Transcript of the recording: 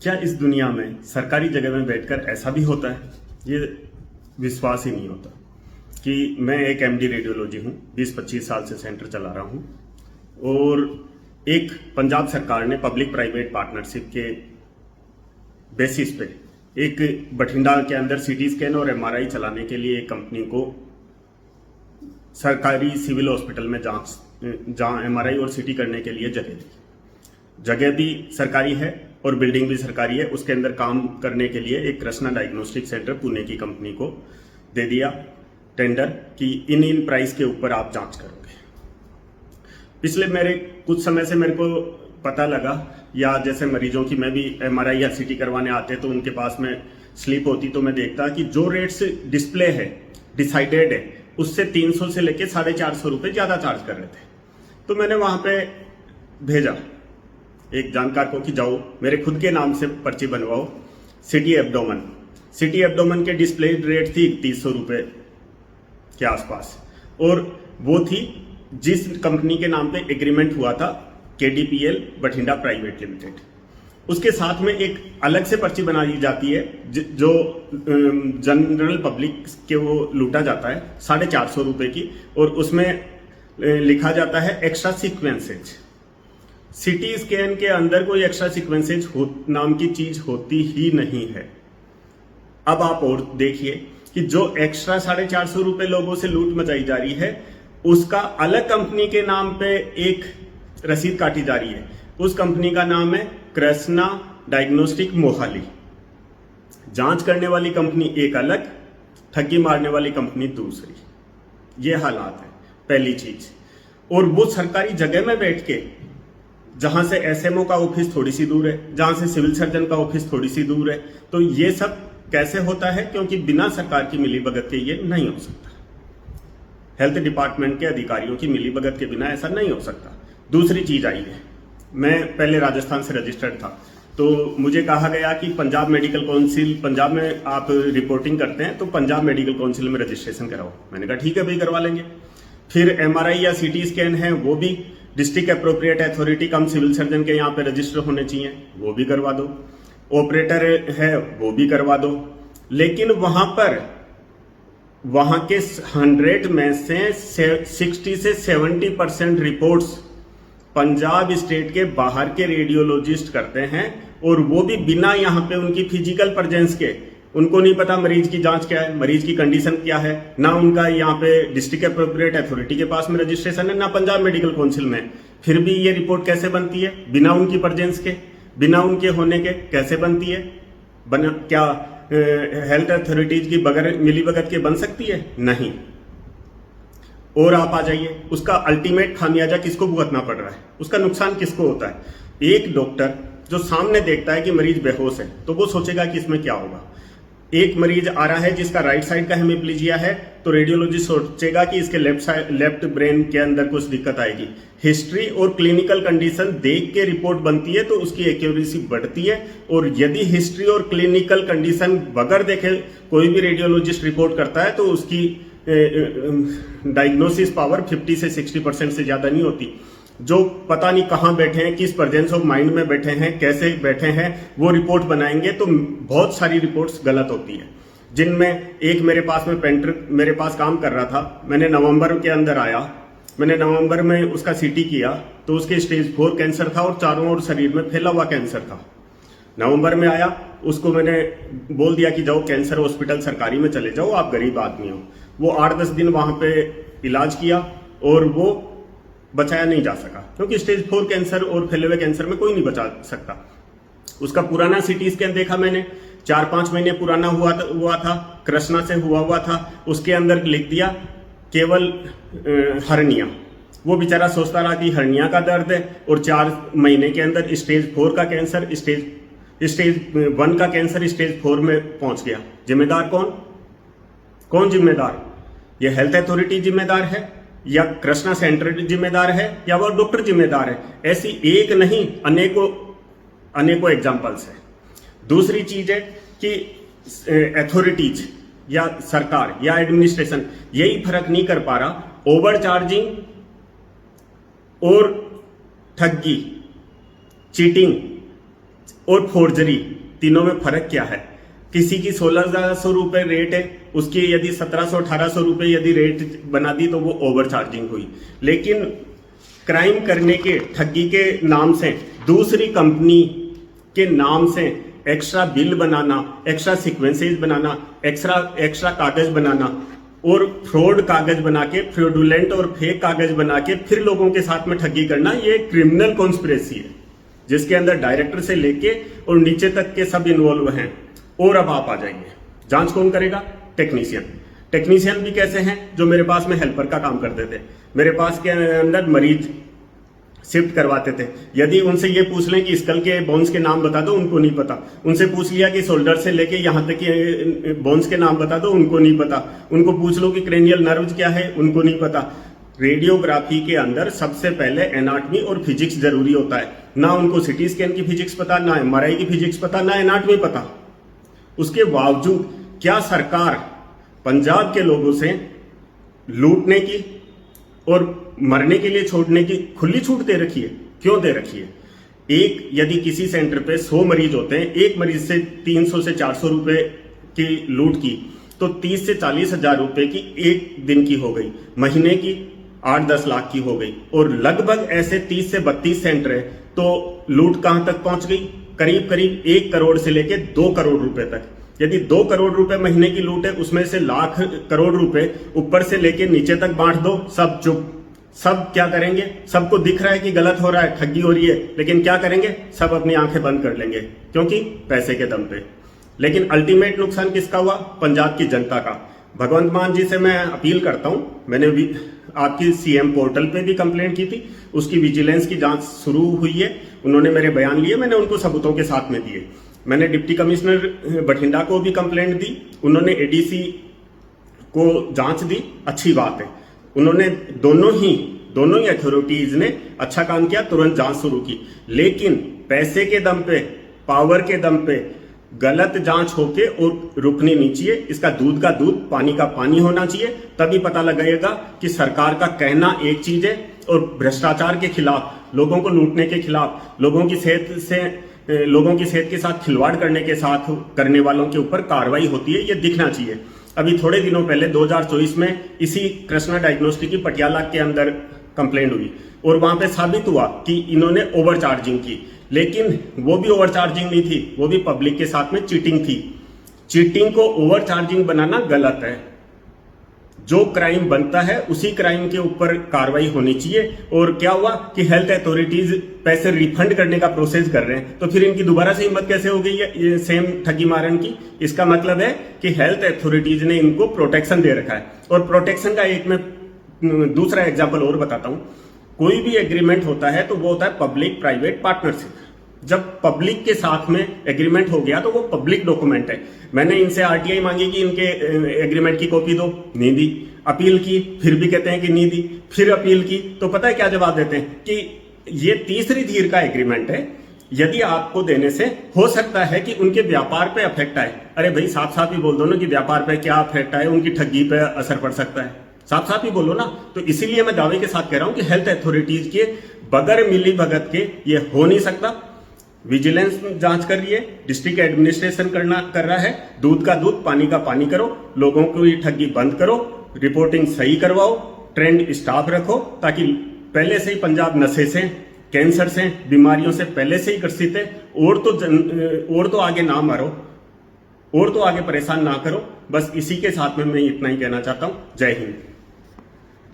क्या इस दुनिया में सरकारी जगह में बैठकर ऐसा भी होता है? ये विश्वास ही नहीं होता कि मैं एक एमडी रेडियोलॉजी हूँ, 20-25 साल से सेंटर चला रहा हूँ और एक पंजाब सरकार ने पब्लिक प्राइवेट पार्टनरशिप के बेसिस पे एक बठिंडा के अंदर सीटी स्कैन और एमआरआई चलाने के लिए एक कंपनी को सरकारी सिविल हॉस्पिटल में जहाँ एमआरआई और सीटी करने के लिए जगह दी। जगह भी सरकारी है और बिल्डिंग भी सरकारी है। उसके अंदर काम करने के लिए एक कृष्णा डायग्नोस्टिक सेंटर पुणे की कंपनी को दे दिया टेंडर कि इन प्राइस के ऊपर आप जांच करोगे। पिछले मेरे कुछ समय से मेरे को पता लगा, या जैसे मरीजों की मैं भी एमआरआई या सीटी करवाने आते तो उनके पास में स्लिप होती तो मैं देखता कि जो रेट्स डिस्प्ले है डिसाइडेड है उससे 300 से लेके 450 रुपये ज्यादा चार्ज कर रहे थे। तो मैंने वहां पे भेजा एक जानकार को कि जाओ मेरे खुद के नाम से पर्ची बनवाओ, सिटी एब्डोमन के डिस्प्ले रेट थी 300 रुपये के आसपास, और वो थी जिस कंपनी के नाम पे एग्रीमेंट हुआ था KDPL बठिंडा प्राइवेट लिमिटेड। उसके साथ में एक अलग से पर्ची बनाई जाती है जो जनरल पब्लिक के वो लूटा जाता है 450 रुपये की, और उसमें लिखा जाता है एक्स्ट्रा सीक्वेंसेज। सीटी स्कैन के अंदर कोई एक्स्ट्रा सीक्वेंसेज नाम की चीज होती ही नहीं है। अब आप और देखिए कि जो एक्स्ट्रा 450 रुपये लोगों से लूट मचाई जा रही है उसका अलग कंपनी के नाम पे एक रसीद काटी जा रही है। उस कंपनी का नाम है कृष्णा डायग्नोस्टिक मोहाली। जांच करने वाली कंपनी एक अलग, ठगी मारने वाली कंपनी दूसरी। ये हालात है पहली चीज। और वो सरकारी जगह में बैठ के, जहां से एसएमओ का ऑफिस थोड़ी सी दूर है, जहां से सिविल सर्जन का ऑफिस थोड़ी सी दूर है, तो ये सब कैसे होता है? क्योंकि बिना सरकार की मिलीभगत के ये नहीं हो सकता। हेल्थ डिपार्टमेंट के अधिकारियों की मिलीभगत के बिना ऐसा नहीं हो सकता। दूसरी चीज आई है, मैं पहले राजस्थान से रजिस्टर्ड था तो मुझे कहा गया कि पंजाब मेडिकल काउंसिल, पंजाब में आप रिपोर्टिंग करते हैं तो पंजाब मेडिकल काउंसिल में रजिस्ट्रेशन कराओ। मैंने कहा ठीक है भाई, करवा लेंगे। फिर एमआरआई या सीटी स्कैन है वो भी डिस्ट्रिक्ट एप्रोप्रिएट अथॉरिटी कम सिविल सर्जन के यहाँ पे रजिस्टर होने चाहिए, वो भी करवा दो। ऑपरेटर है वो भी करवा दो। लेकिन वहां के 100 में से 60 से 70% रिपोर्ट्स पंजाब स्टेट के बाहर के रेडियोलॉजिस्ट करते हैं, और वो भी बिना यहाँ पे उनकी फिजिकल प्रेजेंस के। उनको नहीं पता मरीज की जांच क्या है, मरीज की कंडीशन क्या है, ना उनका यहाँ पे डिस्ट्रिक्ट एप्रोप्रिएट अथॉरिटी के पास में रजिस्ट्रेशन है, ना पंजाब मेडिकल काउंसिल में। फिर भी ये रिपोर्ट कैसे बनती है? बिना उनकी प्रेजेंस के, बिना उनके होने के कैसे बनती है? क्या हेल्थ अथॉरिटीज की बगैर मिलीभगत के बन सकती है? नहीं। और आप आ जाइए, उसका अल्टीमेट खामियाजा किसको भुगतना पड़ रहा है? उसका नुकसान किसको होता है? एक डॉक्टर जो सामने देखता है कि मरीज बेहोश है तो वो सोचेगा कि इसमें क्या होगा। एक मरीज आ रहा है जिसका राइट साइड का हेमिप्लीजिया है तो रेडियोलॉजिस्ट सोचेगा कि इसके लेफ्ट ब्रेन के अंदर कुछ दिक्कत आएगी। हिस्ट्री और क्लिनिकल कंडीशन देख के रिपोर्ट बनती है तो उसकी एक्यूरेसी बढ़ती है, और यदि हिस्ट्री और क्लिनिकल कंडीशन बगैर देखे कोई भी रेडियोलॉजिस्ट रिपोर्ट करता है तो उसकी डायग्नोसिस पावर 50 से 60% से ज्यादा नहीं होती। जो पता नहीं कहां बैठे हैं, किस प्रेजेंस ऑफ माइंड में बैठे हैं, कैसे बैठे हैं, वो रिपोर्ट बनाएंगे तो बहुत सारी रिपोर्ट्स गलत होती है। जिनमें एक मेरे पास में पेंटर मेरे पास काम कर रहा था, मैंने नवंबर के अंदर आया, मैंने नवंबर में उसका सीटी किया तो उसके स्टेज 4 कैंसर था और चारों ओर शरीर में फैला हुआ कैंसर था। नवंबर में आया, उसको मैंने बोल दिया कि जाओ कैंसर हॉस्पिटल सरकारी में चले जाओ, आप गरीब आदमी हो। वो 8-10 दिन वहां पे इलाज किया और वो बचाया नहीं जा सका, क्योंकि स्टेज 4 कैंसर और फैले हुए कैंसर में कोई नहीं बचा सकता। उसका पुराना सीटी स्कैन देखा मैंने, 4-5 महीने पुराना हुआ था, कृष्णा से हुआ था। उसके अंदर लिख दिया केवल हर्निया। वो बेचारा सोचता रहा कि हर्निया का दर्द है, और 4 महीने के अंदर स्टेज 4 का कैंसर, स्टेज 1 का कैंसर स्टेज 4 में पहुंच गया। जिम्मेदार कौन जिम्मेदार? ये हेल्थ अथॉरिटी जिम्मेदार है, या कृष्णा सेंटर जिम्मेदार है, या वो डॉक्टर जिम्मेदार है? ऐसी एक नहीं, अनेकों एग्जांपल्स है। दूसरी चीज है कि अथॉरिटीज या सरकार या एडमिनिस्ट्रेशन यही फर्क नहीं कर पा रहा, ओवर चार्जिंग और ठगी, चीटिंग और फोर्जरी, तीनों में फर्क क्या है? किसी की 16,000 रुपए रेट है, उसकी यदि 1700-1800 रुपए यदि रेट बना दी तो वो ओवर चार्जिंग हुई। लेकिन क्राइम करने के, ठगी के नाम से दूसरी कंपनी के नाम से एक्स्ट्रा बिल बनाना, एक्स्ट्रा सीक्वेंसेज बनाना, एक्स्ट्रा कागज बनाना और फ्रॉड कागज बना के, फ्रॉडुलेंट और फेक कागज बना के फिर लोगों के साथ में ठगी करना, ये क्रिमिनल कॉन्स्पिरेसी है जिसके अंदर डायरेक्टर से लेके और नीचे तक के सब इन्वॉल्व हैं। और अब आप आ जाइए, जांच कौन करेगा? टेक्नीशियन। टेक्नीशियन भी कैसे हैं? जो मेरे पास में हेल्पर का काम करते थे, मेरे पास के अंदर मरीज शिफ्ट करवाते थे। यदि उनसे ये पूछ लें कि स्कल के बोन्स के नाम बता दो, उनको नहीं पता। उनसे पूछ लिया कि शोल्डर से लेके यहाँ तक के बोन्स के नाम बता दो, उनको नहीं पता। उनको पूछ लो कि क्रेनियल नर्व्स क्या है, उनको नहीं पता। रेडियोग्राफी के अंदर सबसे पहले एनाटमी और फिजिक्स जरूरी होता है। ना उनको सिटी स्कैन की फिजिक्स पता, ना एमआरआई की फिजिक्स पता, ना एनाटमी पता। उसके बावजूद क्या सरकार पंजाब के लोगों से लूटने की और मरने के लिए छोड़ने की खुली छूट दे रखी है? क्यों दे रखी है? एक, यदि किसी सेंटर पे 100 मरीज होते हैं, एक मरीज से 300 से 400 रुपए की लूट की तो 30 से 40 हजार रुपए की एक दिन की हो गई, महीने की 8-10 लाख की हो गई। और लगभग ऐसे 30 से 32 सेंटर है, तो लूट कहां तक पहुंच गई? करीब करीब 1 करोड़ से लेके 2 करोड़ रुपए तक। यदि 2 करोड़ रुपए महीने की लूट है, उसमें से लाख करोड़ रुपए ऊपर से लेके नीचे तक बांट दो, सब चुप। सब क्या करेंगे? सबको दिख रहा है कि गलत हो रहा है, ठगी हो रही है, लेकिन क्या करेंगे? सब अपनी आंखें बंद कर लेंगे, क्योंकि पैसे के दम पे। लेकिन अल्टीमेट नुकसान किसका हुआ? पंजाब की जनता का। भगवंत मान जी से मैं अपील करता हूं, मैंने भी आपकी सीएम पोर्टल पे भी कंप्लेंट की थी, उसकी विजिलेंस की जांच शुरू हुई है। उन्होंने मेरे बयान लिए, मैंने उनको सबूतों के साथ में दिए। मैंने डिप्टी कमिश्नर बठिंडा को भी कंप्लेंट दी, उन्होंने एडीसी को जांच दी, अच्छी बात है। उन्होंने दोनों ही अथॉरिटीज ने अच्छा काम किया, तुरंत जांच शुरू की। लेकिन पैसे के दम पे, पावर के दम पे गलत जांच होके और रुकनी नहीं चाहिए। इसका दूध का दूध, पानी का पानी होना चाहिए, तभी पता लगेगा कि सरकार का कहना एक चीज है और भ्रष्टाचार के खिलाफ, लोगों को लूटने के खिलाफ, लोगों की सेहत के साथ खिलवाड़ करने वालों के ऊपर कार्रवाई होती है, ये दिखना चाहिए। अभी थोड़े दिनों पहले 2024 में इसी कृष्णा डायग्नोस्टिक की पटियाला के अंदर कंप्लेंट हुई और वहां पे साबित हुआ कि इन्होंने ओवर चार्जिंग की। लेकिन वो भी ओवर चार्जिंग नहीं थी, वो भी पब्लिक के साथ में चीटिंग थी। चीटिंग को ओवर चार्जिंग बनाना गलत है। जो क्राइम बनता है उसी क्राइम के ऊपर कार्रवाई होनी चाहिए। और क्या हुआ कि हेल्थ अथॉरिटीज पैसे रिफंड करने का प्रोसेस कर रहे हैं, तो फिर इनकी दोबारा से हिम्मत कैसे हो गई है ये सेम ठगी मारन की? इसका मतलब है कि हेल्थ अथॉरिटीज ने इनको प्रोटेक्शन दे रखा है। और प्रोटेक्शन का एक मैं दूसरा एग्जाम्पल और बताता हूं। कोई भी एग्रीमेंट होता है तो वो होता है पब्लिक प्राइवेट पार्टनरशिप। जब पब्लिक के साथ में एग्रीमेंट हो गया तो वो पब्लिक डॉक्यूमेंट है। मैंने इनसे आरटीआई मांगी कि इनके एग्रीमेंट की कॉपी दो, नहीं दी। अपील की, फिर भी कहते हैं कि नहीं दी। फिर अपील की तो पता है क्या जवाब देते हैं कि ये तीसरी धीर का एग्रीमेंट है, यदि आपको देने से हो सकता है कि उनके व्यापार पे अफेक्ट आए। अरे भाई, साफ साफ ही बोल दो ना कि व्यापार पे क्या अफेक्ट आए, उनकी ठगी पे असर पड़ सकता है, साफ साफ ही बोलो ना। तो इसीलिए मैं दावे के साथ कह रहा हूं कि हेल्थ अथॉरिटीज के बगैर मिली भगत के ये हो नहीं सकता। विजिलेंस जांच कर रही है, डिस्ट्रिक्ट एडमिनिस्ट्रेशन कर रहा है। दूध का दूध, पानी का पानी करो, लोगों को ये ठगी बंद करो, रिपोर्टिंग सही करवाओ, ट्रेंड स्टाफ रखो, ताकि पहले से ही पंजाब नशे से, कैंसर से, बीमारियों से पहले से ही ग्रसित है। और तो आगे ना मारो, और तो आगे परेशान ना करो। बस इसी के साथ में मैं इतना ही कहना चाहता हूं। जय हिंद।